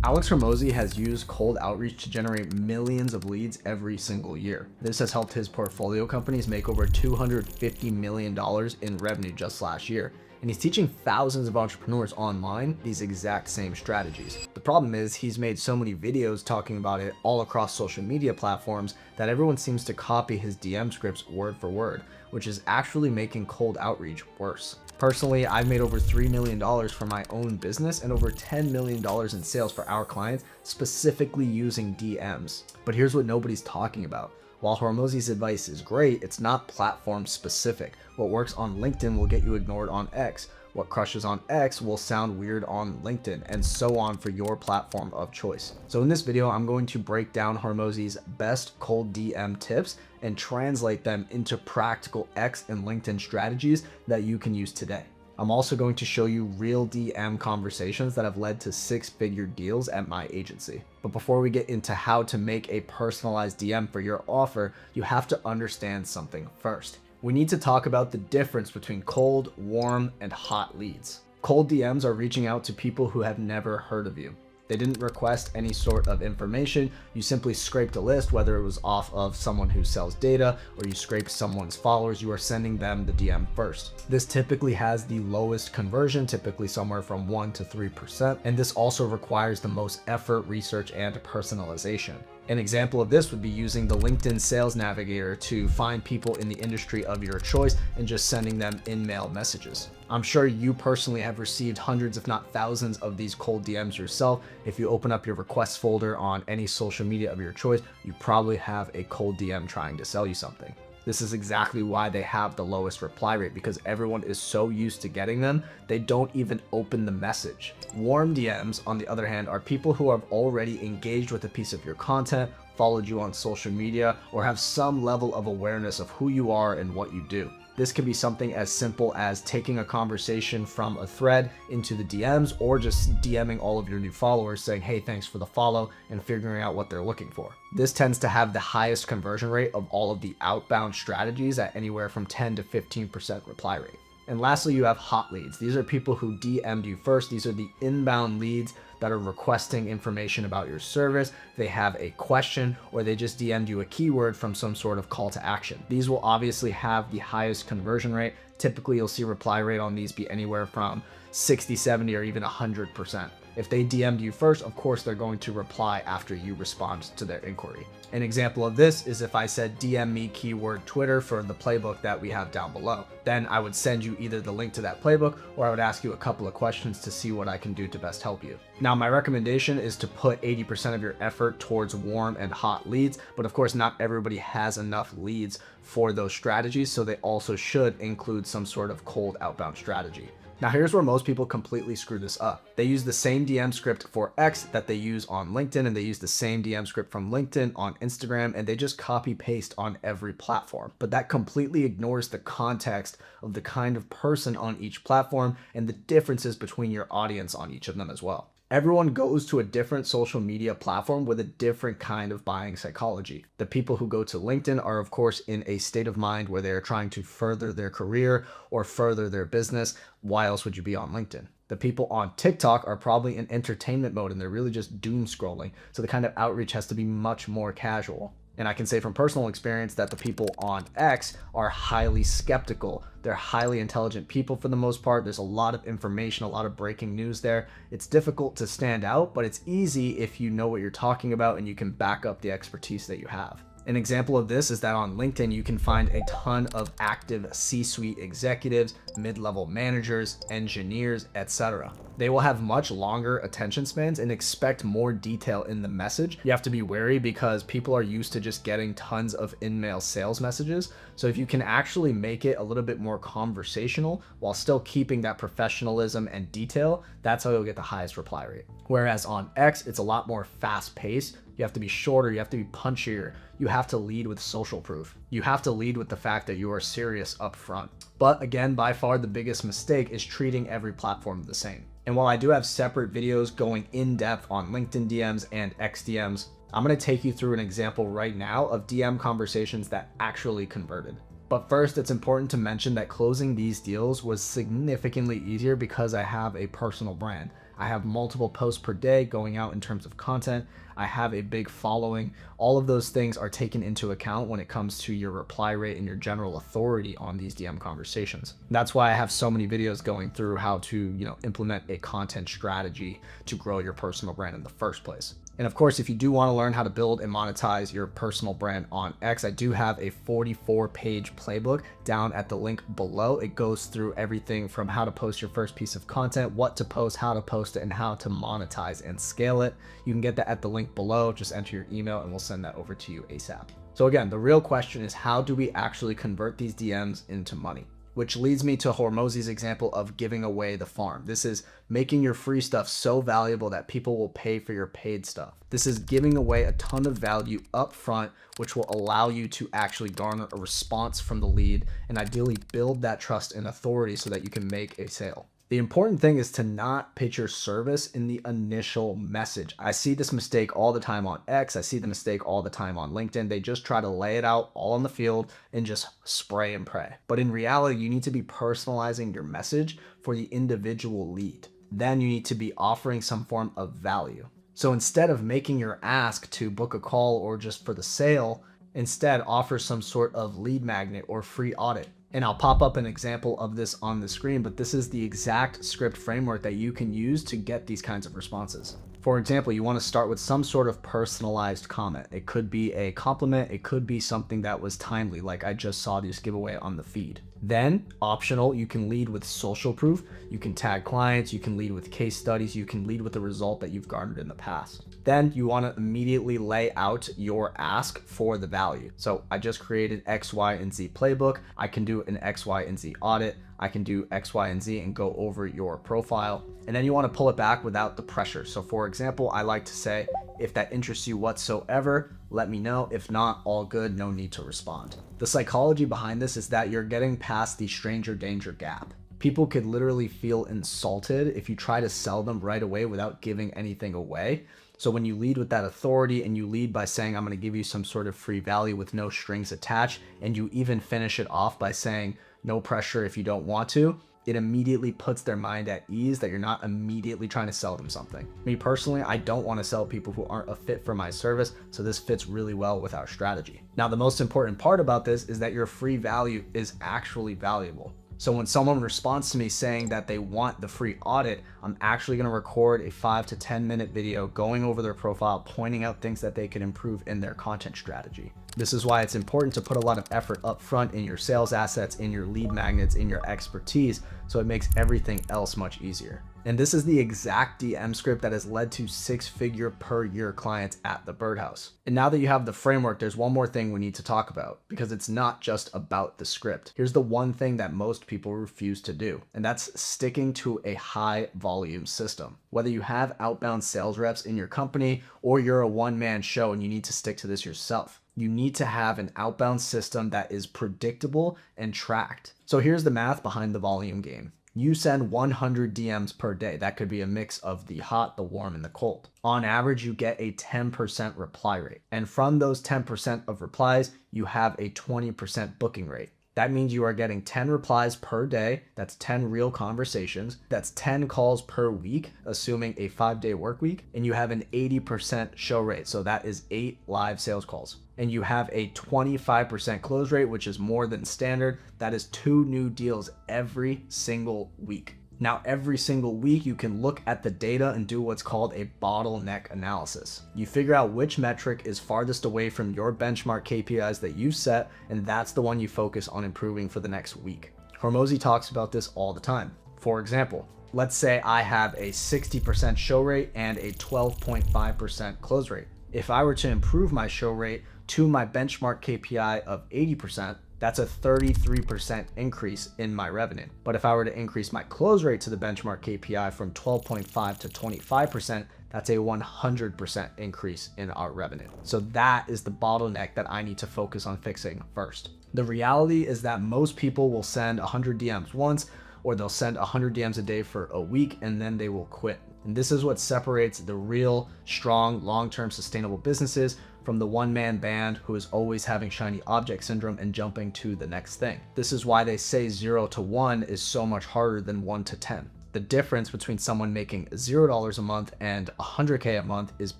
Alex Hormozi has used cold outreach to generate millions of leads every single year. This has helped his portfolio companies make over $250 million in revenue just last year. And he's teaching thousands of entrepreneurs online these exact same strategies. The problem is he's made so many videos talking about it all across social media platforms that everyone seems to copy his DM scripts word for word, which is actually making cold outreach worse. Personally, I've made over $3 million from my own business and over $10 million in sales for our clients specifically using DMs. But here's what nobody's talking about. While Hormozi's advice is great, it's not platform specific. What works on LinkedIn will get you ignored on X. What crushes on X will sound weird on LinkedIn, and so on for your platform of choice. So in this video, I'm going to break down Hormozi's best cold DM tips and translate them into practical X and LinkedIn strategies that you can use today. I'm also going to show you real DM conversations that have led to six-figure deals at my agency. But before we get into how to make a personalized DM for your offer, you have to understand something first. We need to talk about the difference between cold, warm, and hot leads. Cold DMs are reaching out to people who have never heard of you. They didn't request any sort of information. You simply scraped a list, whether it was off of someone who sells data or you scraped someone's followers, you are sending them the DM first. This typically has the lowest conversion, typically somewhere from 1 to 3%. And this also requires the most effort, research, and personalization. An example of this would be using the LinkedIn Sales Navigator to find people in the industry of your choice and just sending them in-mail messages. I'm sure you personally have received hundreds, if not thousands, of these cold DMs yourself. If you open up your requests folder on any social media of your choice, you probably have a cold DM trying to sell you something. This is exactly why they have the lowest reply rate, because everyone is so used to getting them, they don't even open the message. Warm DMs, on the other hand, are people who have already engaged with a piece of your content, followed you on social media, or have some level of awareness of who you are and what you do. This can be something as simple as taking a conversation from a thread into the DMs, or just DMing all of your new followers saying, hey, thanks for the follow, and figuring out what they're looking for. This tends to have the highest conversion rate of all of the outbound strategies at anywhere from 10 to 15% reply rate. And lastly, you have hot leads. These are people who DM'd you first. These are the inbound leads that are requesting information about your service. They have a question, or they just DM'd you a keyword from some sort of call to action. These will obviously have the highest conversion rate. Typically, you'll see reply rate on these be anywhere from 60, 70, or even 100%. If they DM'd you first, of course, they're going to reply after you respond to their inquiry. An example of this is if I said DM me keyword Twitter for the playbook that we have down below. Then I would send you either the link to that playbook, or I would ask you a couple of questions to see what I can do to best help you. Now, my recommendation is to put 80% of your effort towards warm and hot leads, but of course not everybody has enough leads for those strategies, so they also should include some sort of cold outbound strategy. Now here's where most people completely screw this up. They use the same DM script for X that they use on LinkedIn, and they use the same DM script from LinkedIn on Instagram, and they just copy paste on every platform. But that completely ignores the context of the kind of person on each platform and the differences between your audience on each of them as well. Everyone goes to a different social media platform with a different kind of buying psychology. The people who go to LinkedIn are, of course, in a state of mind where they're trying to further their career or further their business. Why else would you be on LinkedIn? The people on TikTok are probably in entertainment mode and they're really just doom scrolling. So the kind of outreach has to be much more casual. And I can say from personal experience that the people on X are highly skeptical. They're highly intelligent people for the most part. There's a lot of information, a lot of breaking news there. It's difficult to stand out, but it's easy if you know what you're talking about and you can back up the expertise that you have. An example of this is that on LinkedIn, you can find a ton of active C-suite executives, mid-level managers, engineers, etc. They will have much longer attention spans and expect more detail in the message. You have to be wary because people are used to just getting tons of in-mail sales messages. So if you can actually make it a little bit more conversational while still keeping that professionalism and detail, that's how you'll get the highest reply rate. Whereas on X, it's a lot more fast-paced. You have to be shorter, you have to be punchier, you have to lead with social proof. You have to lead with the fact that you are serious up front. But again, by far the biggest mistake is treating every platform the same. And while I do have separate videos going in depth on LinkedIn DMs and X DMs, I'm gonna take you through an example right now of DM conversations that actually converted. But first, it's important to mention that closing these deals was significantly easier because I have a personal brand. I have multiple posts per day going out in terms of content. I have a big following. All of those things are taken into account when it comes to your reply rate and your general authority on these DM conversations. That's why I have so many videos going through how to, implement a content strategy to grow your personal brand in the first place. And of course, if you do want to learn how to build and monetize your personal brand on X, I do have a 44-page playbook down at the link below. It goes through everything from how to post your first piece of content, what to post, how to post it, and how to monetize and scale it. You can get that at the link below. Just enter your email and we'll send that over to you ASAP. So again, the real question is, how do we actually convert these DMs into money? Which leads me to Hormozi's example of giving away the farm. This is making your free stuff so valuable that people will pay for your paid stuff. This is giving away a ton of value up front, which will allow you to actually garner a response from the lead and ideally build that trust and authority so that you can make a sale. The important thing is to not pitch your service in the initial message. I see this mistake all the time on X. I see the mistake all the time on LinkedIn. They just try to lay it out all on the field and just spray and pray. But in reality, you need to be personalizing your message for the individual lead. Then you need to be offering some form of value. So instead of making your ask to book a call or just for the sale, instead offer some sort of lead magnet or free audit. And I'll pop up an example of this on the screen, but this is the exact script framework that you can use to get these kinds of responses. For example, you want to start with some sort of personalized comment. It could be a compliment. It could be something that was timely, like I just saw this giveaway on the feed. Then, optional, you can lead with social proof. You can tag clients. You can lead with case studies. You can lead with the result that you've garnered in the past. Then you want to immediately lay out your ask for the value. So I just created X, Y, and Z playbook. I can do an X, Y, and Z audit. I can do X, Y, and Z and go over your profile. And then you want to pull it back without the pressure. So for example, I like to say, if that interests you whatsoever, let me know. If not, all good, no need to respond. The psychology behind this is that you're getting past the stranger danger gap. People could literally feel insulted if you try to sell them right away without giving anything away. So when you lead with that authority and you lead by saying, I'm going to give you some sort of free value with no strings attached, and you even finish it off by saying, no pressure if you don't want to, it immediately puts their mind at ease that you're not immediately trying to sell them something. Me personally, I don't want to sell people who aren't a fit for my service, so this fits really well with our strategy. Now, the most important part about this is that your free value is actually valuable. So when someone responds to me saying that they want the free audit, I'm actually going to record a 5 to 10 minute video going over their profile, pointing out things that they can improve in their content strategy. This is why it's important to put a lot of effort up front in your sales assets, in your lead magnets, in your expertise, so it makes everything else much easier. And this is the exact DM script that has led to 6-figure per year clients at the Birdhouse. And now that you have the framework, there's one more thing we need to talk about, because it's not just about the script. Here's the one thing that most people refuse to do, and that's sticking to a high volume system. Whether you have outbound sales reps in your company or you're a one-man show and you need to stick to this yourself, you need to have an outbound system that is predictable and tracked. So here's the math behind the volume game. You send 100 DMs per day. That could be a mix of the hot, the warm, and the cold. On average, you get a 10% reply rate. And from those 10% of replies, you have a 20% booking rate. That means you are getting 10 replies per day. That's 10 real conversations. That's 10 calls per week, assuming a 5-day work week. And you have an 80% show rate. So that is 8 live sales calls. And you have a 25% close rate, which is more than standard. That is 2 new deals every single week. Now, every single week, you can look at the data and do what's called a bottleneck analysis. You figure out which metric is farthest away from your benchmark KPIs that you set, and that's the one you focus on improving for the next week. Hormozi talks about this all the time. For example, let's say I have a 60% show rate and a 12.5% close rate. If I were to improve my show rate to my benchmark KPI of 80%, that's a 33% increase in my revenue. But if I were to increase my close rate to the benchmark KPI from 12.5 to 25%, that's a 100% increase in our revenue. So that is the bottleneck that I need to focus on fixing first. The reality is that most people will send 100 DMs once, or they'll send 100 DMs a day for a week, and then they will quit. And this is what separates the real, strong, long-term sustainable businesses from the one-man band who is always having shiny object syndrome and jumping to the next thing. This is why they say 0 to 1 is so much harder than 1 to 10. The difference between someone making $0 a month and 100K a month is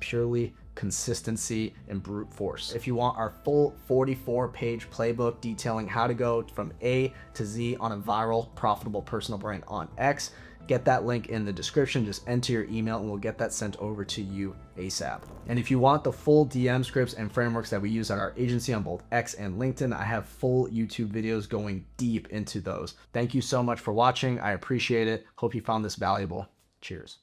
purely consistency and brute force. If you want our full 44-page playbook detailing how to go from A to Z on a viral, profitable personal brand on X, get that link in the description. Just enter your email and we'll get that sent over to you ASAP. And if you want the full DM scripts and frameworks that we use at our agency on both X and LinkedIn, I have full YouTube videos going deep into those. Thank you so much for watching. I appreciate it. Hope you found this valuable. Cheers.